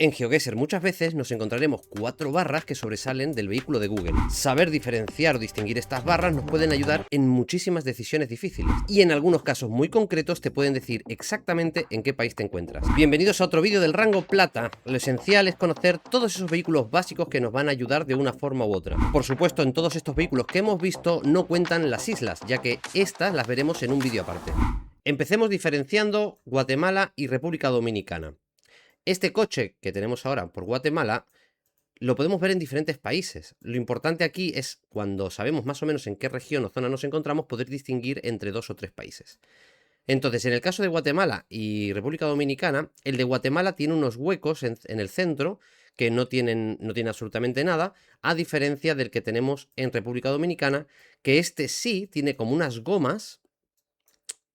En GeoGuessr muchas veces nos encontraremos 4 barras que sobresalen del vehículo de Google. Saber diferenciar o distinguir estas barras nos pueden ayudar en muchísimas decisiones difíciles y en algunos casos muy concretos te pueden decir exactamente en qué país te encuentras. Bienvenidos a otro vídeo del rango plata. Lo esencial es conocer todos esos vehículos básicos que nos van a ayudar de una forma u otra. Por supuesto, en todos estos vehículos que hemos visto no cuentan las islas, ya que estas las veremos en un vídeo aparte. Empecemos diferenciando Guatemala y República Dominicana. Este coche que tenemos ahora por Guatemala lo podemos ver en diferentes países. Lo importante aquí es, cuando sabemos más o menos en qué región o zona nos encontramos, poder distinguir entre 2 o 3 países. Entonces, en el caso de Guatemala y República Dominicana, el de Guatemala tiene unos huecos en el centro que no tienen absolutamente nada, a diferencia del que tenemos en República Dominicana, que este sí tiene como unas gomas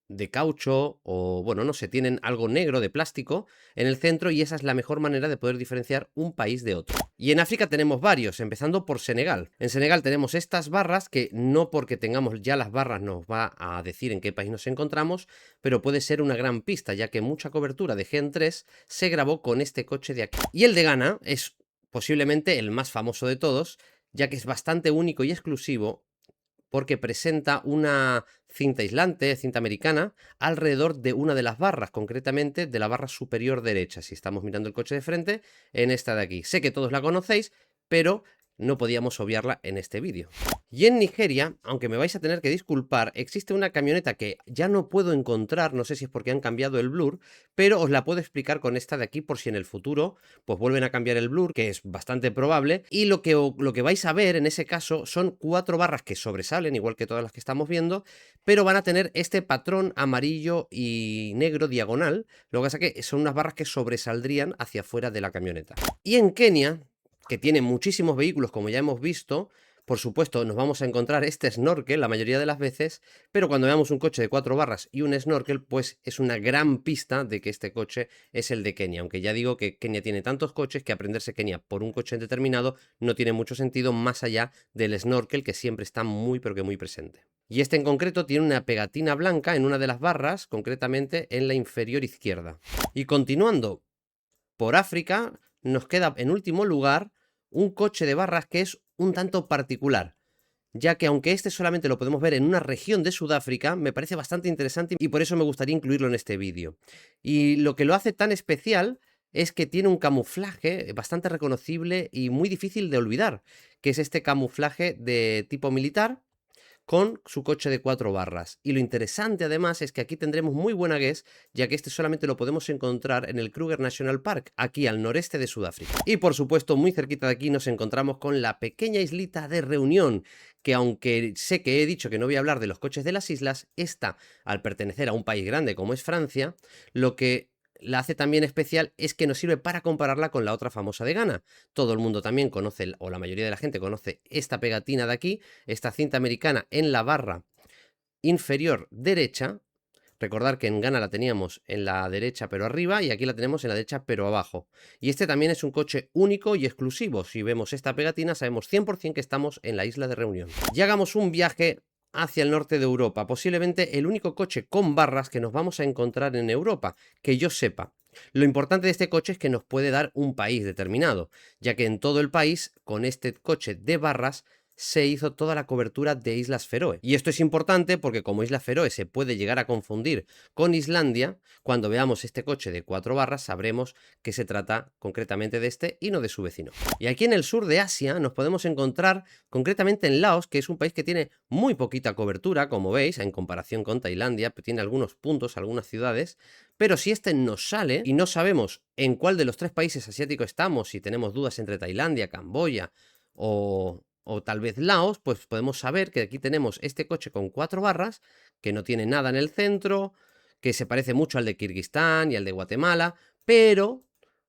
de caucho o, bueno, no sé, tienen algo negro de plástico en el centro y esa es la mejor manera de poder diferenciar un país de otro. Y en África tenemos varios, empezando por Senegal. En Senegal tenemos estas barras que no porque tengamos ya las barras nos va a decir en qué país nos encontramos, pero puede ser una gran pista, ya que mucha cobertura de Gen 3 se grabó con este coche de aquí. Y el de Ghana es posiblemente el más famoso de todos, ya que es bastante único y exclusivo porque presenta una cinta aislante, cinta americana, alrededor de una de las barras, concretamente de la barra superior derecha. Si estamos mirando el coche de frente, en esta de aquí. Sé que todos la conocéis, pero no podíamos obviarla en este vídeo. Y en Nigeria, aunque me vais a tener que disculpar, existe una camioneta que ya no puedo encontrar, no sé si es porque han cambiado el blur, pero os la puedo explicar con esta de aquí por si en el futuro pues vuelven a cambiar el blur, que es bastante probable, y lo que vais a ver en ese caso son 4 barras que sobresalen, igual que todas las que estamos viendo, pero van a tener este patrón amarillo y negro diagonal, lo que pasa que son unas barras que sobresaldrían hacia afuera de la camioneta. Y en Kenia, que tiene muchísimos vehículos como ya hemos visto, por supuesto nos vamos a encontrar este snorkel la mayoría de las veces, pero cuando veamos un coche de 4 barras y un snorkel, pues es una gran pista de que este coche es el de Kenia, aunque ya digo que Kenia tiene tantos coches que aprenderse Kenia por un coche determinado no tiene mucho sentido más allá del snorkel que siempre está muy pero que muy presente. Y este en concreto tiene una pegatina blanca en una de las barras, concretamente en la inferior izquierda. Y continuando por África, nos queda en último lugar un coche de barras que es un tanto particular, ya que aunque este solamente lo podemos ver en una región de Sudáfrica, me parece bastante interesante y por eso me gustaría incluirlo en este vídeo. Y lo que lo hace tan especial es que tiene un camuflaje bastante reconocible y muy difícil de olvidar, que es este camuflaje de tipo militar, con su coche de 4 barras. Y lo interesante además es que aquí tendremos muy buena guess, ya que este solamente lo podemos encontrar en el Kruger National Park, aquí al noreste de Sudáfrica. Y por supuesto, muy cerquita de aquí nos encontramos con la pequeña islita de Reunión, que aunque sé que he dicho que no voy a hablar de los coches de las islas, esta, al pertenecer a un país grande como es Francia, lo que la hace también especial es que nos sirve para compararla con la otra famosa de Ghana. Todo el mundo también conoce, o la mayoría de la gente conoce esta pegatina de aquí, esta cinta americana en la barra inferior derecha. Recordar que en Ghana la teníamos en la derecha pero arriba y aquí la tenemos en la derecha pero abajo. Y este también es un coche único y exclusivo. Si vemos esta pegatina sabemos 100% que estamos en la isla de Reunión. Y hagamos un viaje hacia el norte de Europa, posiblemente el único coche con barras que nos vamos a encontrar en Europa, que yo sepa. Lo importante de este coche es que nos puede dar un país determinado, ya que en todo el país, con este coche de barras, se hizo toda la cobertura de Islas Feroe. Y esto es importante porque como Islas Feroe se puede llegar a confundir con Islandia, cuando veamos este coche de 4 barras sabremos que se trata concretamente de este y no de su vecino. Y aquí en el sur de Asia nos podemos encontrar concretamente en Laos, que es un país que tiene muy poquita cobertura, como veis, en comparación con Tailandia, tiene algunos puntos, algunas ciudades, pero si este nos sale y no sabemos en cuál de los 3 países asiáticos estamos, si tenemos dudas entre Tailandia, Camboya o tal vez Laos, pues podemos saber que aquí tenemos este coche con 4 barras, que no tiene nada en el centro, que se parece mucho al de Kirguistán y al de Guatemala, pero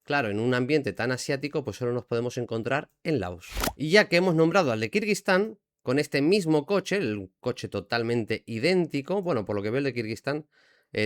claro, en un ambiente tan asiático, pues solo nos podemos encontrar en Laos. Y ya que hemos nombrado al de Kirguistán, con este mismo coche, el coche totalmente idéntico, bueno, por lo que veo el de Kirguistán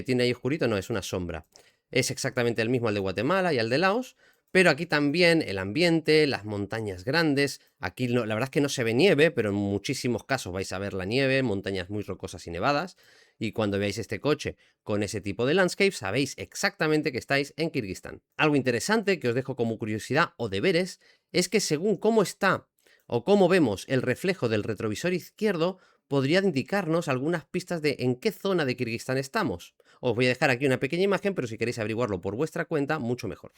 tiene ahí oscurito, no, es una sombra. Es exactamente el mismo al de Guatemala y al de Laos, pero aquí también el ambiente, las montañas grandes, aquí la verdad es que no se ve nieve, pero en muchísimos casos vais a ver la nieve, montañas muy rocosas y nevadas. Y cuando veáis este coche con ese tipo de landscape, sabéis exactamente que estáis en Kirguistán. Algo interesante que os dejo como curiosidad o deberes es que según cómo está o cómo vemos el reflejo del retrovisor izquierdo, podría indicarnos algunas pistas de en qué zona de Kirguistán estamos. Os voy a dejar aquí una pequeña imagen, pero si queréis averiguarlo por vuestra cuenta, mucho mejor.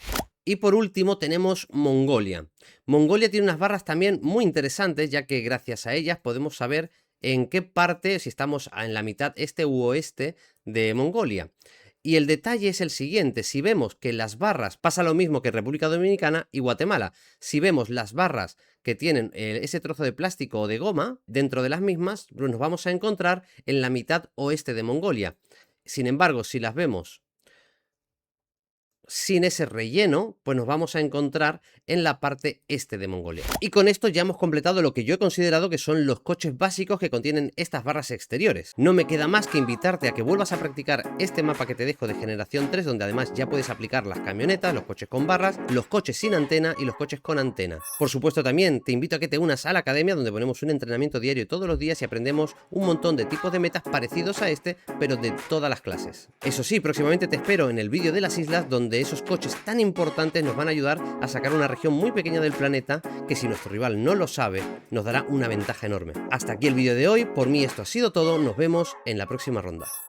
Y por último tenemos Mongolia. Mongolia tiene unas barras también muy interesantes, ya que gracias a ellas podemos saber en qué parte, si estamos en la mitad este u oeste de Mongolia. Y el detalle es el siguiente: si vemos que las barras, pasa lo mismo que en República Dominicana y Guatemala, si vemos las barras que tienen ese trozo de plástico o de goma dentro de las mismas, pues nos vamos a encontrar en la mitad oeste de Mongolia. Sin embargo, si las vemos sin ese relleno, pues nos vamos a encontrar en la parte este de Mongolia. Y con esto ya hemos completado lo que yo he considerado que son los coches básicos que contienen estas barras exteriores. No me queda más que invitarte a que vuelvas a practicar este mapa que te dejo de generación 3, donde además ya puedes aplicar las camionetas, los coches con barras, los coches sin antena y los coches con antena. Por supuesto, también te invito a que te unas a la academia, donde ponemos un entrenamiento diario todos los días y aprendemos un montón de tipos de metas parecidos a este, pero de todas las clases. Eso sí, próximamente te espero en el vídeo de las islas, donde esos coches tan importantes nos van a ayudar a sacar una región muy pequeña del planeta que, si nuestro rival no lo sabe, nos dará una ventaja enorme. Hasta aquí el vídeo de hoy. Por mí esto ha sido todo. Nos vemos en la próxima ronda.